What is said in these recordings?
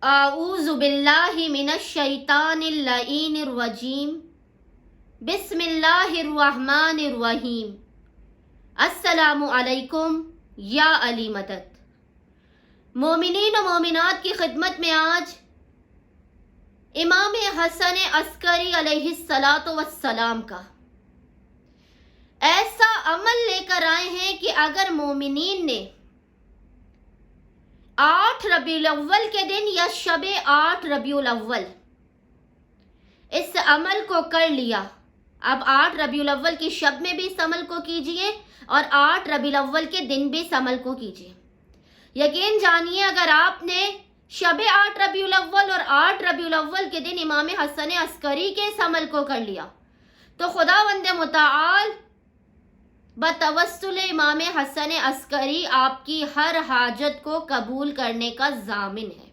اعوذ باللہ من الشیطان اللعین الرجیم بسم اللہ الرحمن الرحیم السلام علیکم یا علی مدد۔ مومنین و مومنات کی خدمت میں آج امام حسن عسکری علیہ السلام کا ایسا عمل لے کر آئے ہیں کہ اگر مومنین نے 8 ربیع الاول کے دن یا شب 8 ربیع الاول اس عمل کو کر لیا، اب 8 ربیع الاول کی شب میں بھی اس عمل کو کیجئے اور 8 ربیع الاول کے دن بھی اس عمل کو کیجئے۔ یقین جانیے اگر آپ نے شب 8 ربیع الاول اور 8 ربیع الاول کے دن امام حسن عسکری کے اس عمل کو کر لیا تو خداوند متعال بتوسل امام حسن عسکری آپ کی ہر حاجت کو قبول کرنے کا ضامن ہے،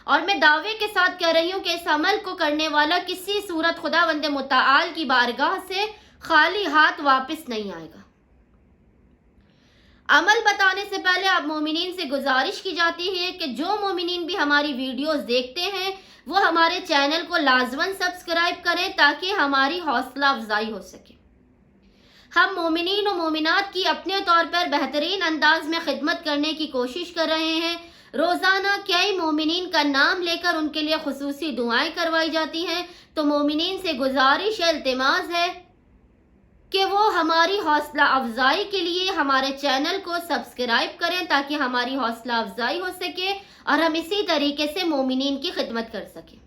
اور میں دعوے کے ساتھ کہہ رہی ہوں کہ اس عمل کو کرنے والا کسی صورت خداوند متعال کی بارگاہ سے خالی ہاتھ واپس نہیں آئے گا۔ عمل بتانے سے پہلے آپ مومنین سے گزارش کی جاتی ہے کہ جو مومنین بھی ہماری ویڈیوز دیکھتے ہیں وہ ہمارے چینل کو لازماً سبسکرائب کریں تاکہ ہماری حوصلہ افزائی ہو سکے۔ ہم مومنین و مومنات کی اپنے طور پر بہترین انداز میں خدمت کرنے کی کوشش کر رہے ہیں۔ روزانہ کئی مومنین کا نام لے کر ان کے لیے خصوصی دعائیں کروائی جاتی ہیں، تو مومنین سے گزارش ہے، التماس ہے کہ وہ ہماری حوصلہ افزائی کے لیے ہمارے چینل کو سبسکرائب کریں تاکہ ہماری حوصلہ افزائی ہو سکے اور ہم اسی طریقے سے مومنین کی خدمت کر سکیں۔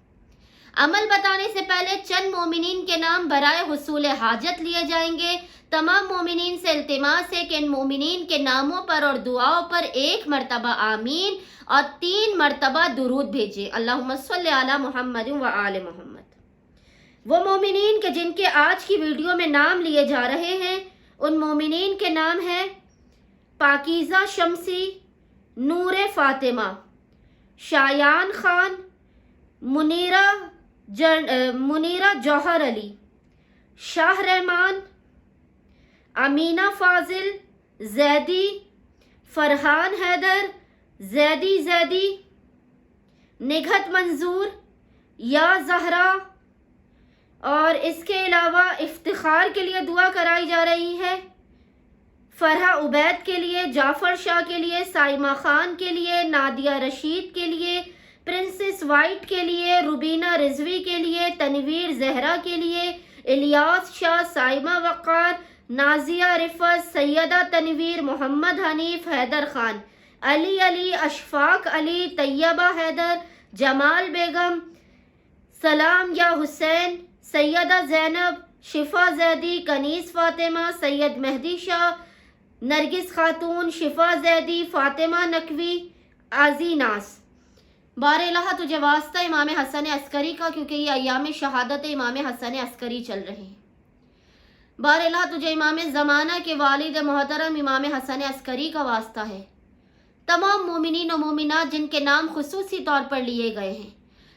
عمل بتانے سے پہلے چند مومنین کے نام برائے حصول حاجت لیے جائیں گے۔ تمام مومنین سے التماس ہے کہ ان مومنین کے ناموں پر اور دعاؤں پر 1 مرتبہ آمین اور 3 مرتبہ درود بھیجیں، اللہم صلی علی محمد و آل محمد۔ وہ مومنین کے جن کے آج کی ویڈیو میں نام لیے جا رہے ہیں ان مومنین کے نام ہیں پاکیزہ شمسی، نور فاطمہ، شایان خان، منیرہ جوہر علی، شاہ رحمان، امینہ فاضل، زیدی، فرحان حیدر، زیدی، نگہت منظور، یا زہرا، اور اس کے علاوہ افتخار کے لیے دعا کرائی جا رہی ہے، فرحہ عبید کے لیے، جعفر شاہ کے لیے، سائمہ خان کے لیے، نادیہ رشید کے لیے، پرنسس وائٹ کے لیے، روبینہ رضوی کے لیے، تنویر زہرا کے لیے، الیاس شاہ، سائمہ وقار، نازیہ رفت، سیدہ تنویر، محمد حنیف، حیدر خان، علی، اشفاق علی، طیبہ حیدر، جمال بیگم، سلام یا حسین، سیدہ زینب، شفا زیدی، کنیز فاطمہ، سید مہدی شاہ، نرگس خاتون، شفا زیدی، فاطمہ نقوی، عزی ناس۔ بار الہ تجھے واسطہ امام حسن عسکری کا، کیونکہ یہ ایام شہادت امام حسن عسکری چل رہے ہیں، بار الہ تجھے امام زمانہ کے والد محترم امام حسن عسکری کا واسطہ ہے۔ تمام مومنین و مومنات جن کے نام خصوصی طور پر لیے گئے ہیں،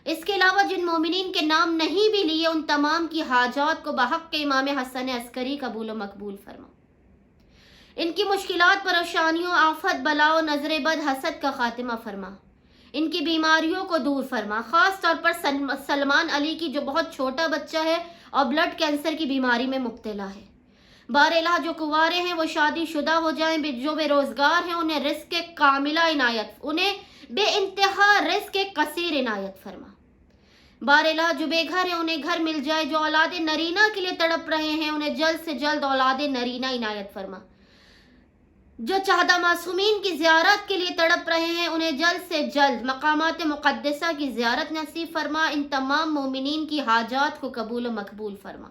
اس کے علاوہ جن مومنین کے نام نہیں بھی لیے، ان تمام کی حاجات کو بحق کے امام حسن عسکری قبول و مقبول فرما۔ ان کی مشکلات، پریشانیوں، آفت، بلا و نظر بد، حسد کا خاتمہ فرما۔ ان کی بیماریوں کو دور فرما، خاص طور پر سلمان علی کی جو بہت چھوٹا بچہ ہے اور بلڈ کینسر کی بیماری میں مبتلا ہے۔ بار الہ جو کنوارے ہیں وہ شادی شدہ ہو جائیں، جو بے روزگار ہیں انہیں رزق کاملہ عنایت، انہیں بے انتہا رزق کثیر عنایت فرما۔ بار الہ جو بے گھر ہیں انہیں گھر مل جائے، جو اولاد نرینہ کے لیے تڑپ رہے ہیں انہیں جلد سے جلد اولاد نرینہ عنایت فرما، جو چہدہ معصومین کی زیارت کے لیے تڑپ رہے ہیں انہیں جلد سے جلد مقامات مقدسہ کی زیارت نصیب فرما۔ ان تمام مومنین کی حاجات کو قبول و مقبول فرما،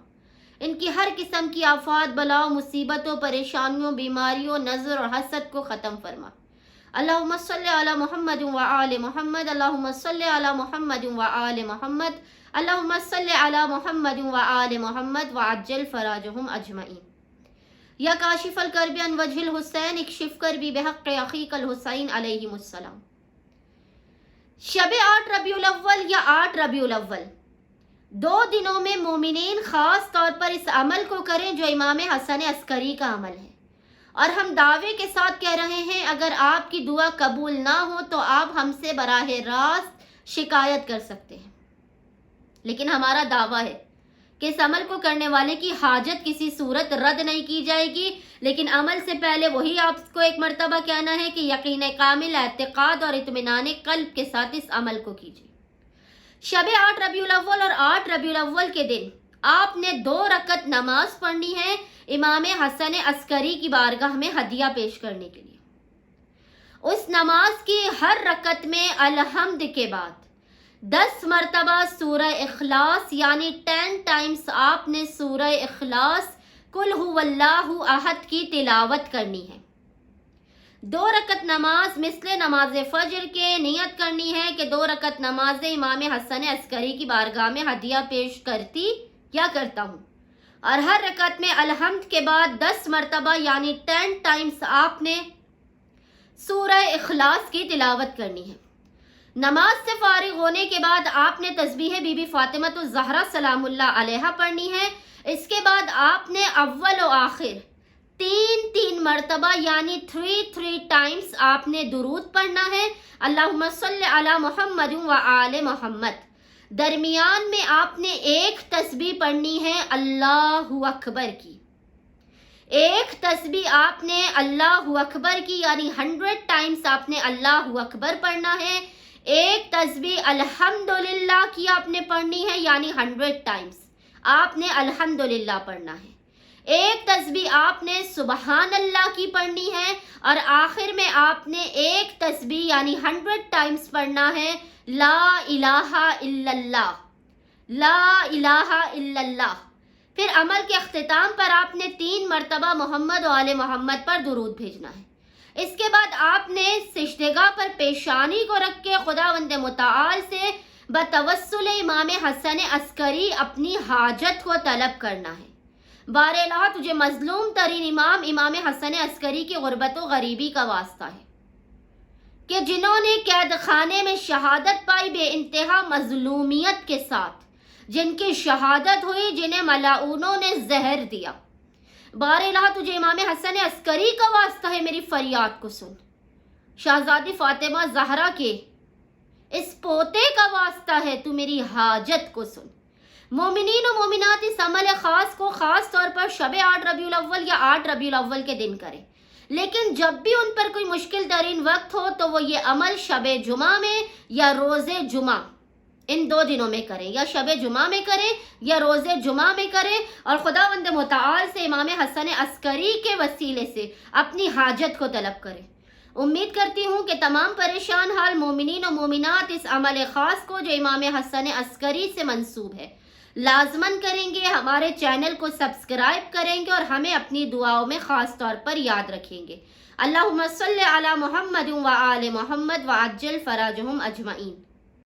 ان کی ہر قسم کی آفات، بلاؤ، مصیبتوں، پریشانیوں، بیماریوں، نظر اور حسد کو ختم فرما۔ اللہم صلی علی محمد و آل محمد، اللہم صلی علی محمد و آل محمد، اللہم صلی علی محمد و آل محمد وعجل فراجہم اجمعین۔ یا کاشف الکرب عن وجہ الحسین اکشف کربی بحق اخیک الحسین علیہ السلام۔ شب 8 ربیع الاول یا 8 ربیع الاول 2 دنوں میں مومنین خاص طور پر اس عمل کو کریں جو امام حسن عسکری کا عمل ہے، اور ہم دعوے کے ساتھ کہہ رہے ہیں اگر آپ کی دعا قبول نہ ہو تو آپ ہم سے براہ راست شکایت کر سکتے ہیں، لیکن ہمارا دعویٰ ہے کہ اس عمل کو کرنے والے کی حاجت کسی صورت رد نہیں کی جائے گی، لیکن عمل سے پہلے وہی آپ کو ایک مرتبہ کہنا ہے کہ یقین کامل، اعتقاد اور اطمینان قلب کے ساتھ اس عمل کو کیجیے۔ شب 8 ربیع الاول اور 8 ربیع الاول کے دن آپ نے 2 رکعت نماز پڑھنی ہے امام حسن عسکری کی بارگاہ میں ہدیہ پیش کرنے کے لیے۔ اس نماز کی ہر رکعت میں الحمد کے بعد 10 مرتبہ سورہ اخلاص یعنی 10 ٹائمز آپ نے سورہ اخلاص قل هو اللہ احد کی تلاوت کرنی ہے۔ 2 رکعت نماز مثل نماز فجر کے نیت کرنی ہے کہ 2 رکعت نماز امام حسن عسکری کی بارگاہ میں ہدیہ پیش کرتی یا کرتا ہوں، اور ہر رکعت میں الحمد کے بعد 10 مرتبہ یعنی 10 ٹائمز آپ نے سورہ اخلاص کی تلاوت کرنی ہے۔ نماز سے فارغ ہونے کے بعد آپ نے تسبیح بی بی فاطمہ الزہرا سلام اللہ علیہا پڑھنی ہے۔ اس کے بعد آپ نے اول و آخر 3 مرتبہ یعنی 3 ٹائمز آپ نے درود پڑھنا ہے، اللہم صلی علی محمد و آل محمد۔ درمیان میں آپ نے ایک تسبیح پڑھنی ہے اللہ اکبر کی، ایک تسبیح آپ نے اللہ اکبر کی یعنی 100 ٹائمز آپ نے اللہ اکبر پڑھنا ہے، ایک تسبیح الحمدللہ کی آپ نے پڑھنی ہے یعنی 100 ٹائمز آپ نے الحمدللہ پڑھنا ہے، ایک تسبیح آپ نے سبحان اللہ کی پڑھنی ہے، اور آخر میں آپ نے ایک تسبیح یعنی 100 ٹائمز پڑھنا ہے لا الہ الا اللہ، لا الہ الا اللہ۔ پھر عمل کے اختتام پر آپ نے 3 مرتبہ محمد و آل محمد پر درود بھیجنا ہے۔ اس کے بعد آپ نے سجدگاہ پر پیشانی کو رکھ کے خداوند متعال سے بتوسل امام حسن عسکری اپنی حاجت کو طلب کرنا ہے۔ بار الہ تجھے مظلوم ترین امام حسن عسکری کی غربت و غریبی کا واسطہ ہے کہ جنہوں نے قید خانے میں شہادت پائی بے انتہا مظلومیت کے ساتھ، جن کی شہادت ہوئی، جنہیں ملاعونوں نے زہر دیا۔ بار الہ تجھے امام حسن عسکری کا واسطہ ہے، میری فریاد کو سن۔ شہزادی فاطمہ زہرا کے اس پوتے کا واسطہ ہے، تو میری حاجت کو سن۔ مومنین و مومنات اس عمل خاص کو خاص طور پر شب 8 ربیع الاول یا 8 ربیع الاول کے دن کریں، لیکن جب بھی ان پر کوئی مشکل ترین وقت ہو تو وہ یہ عمل شب جمعہ میں یا روز جمعہ، ان 2 دنوں میں کریں، یا شب جمعہ میں کریں یا روز جمعہ میں کریں، اور خداوند متعال سے امام حسن عسکری کے وسیلے سے اپنی حاجت کو طلب کریں۔ امید کرتی ہوں کہ تمام پریشان حال مومنین و مومنات اس عمل خاص کو جو امام حسن عسکری سے منسوب ہے لازماً کریں گے، ہمارے چینل کو سبسکرائب کریں گے اور ہمیں اپنی دعاؤں میں خاص طور پر یاد رکھیں گے۔ اللہم صلی علی محمد و آل محمد وعجل فراجہم اجمعین۔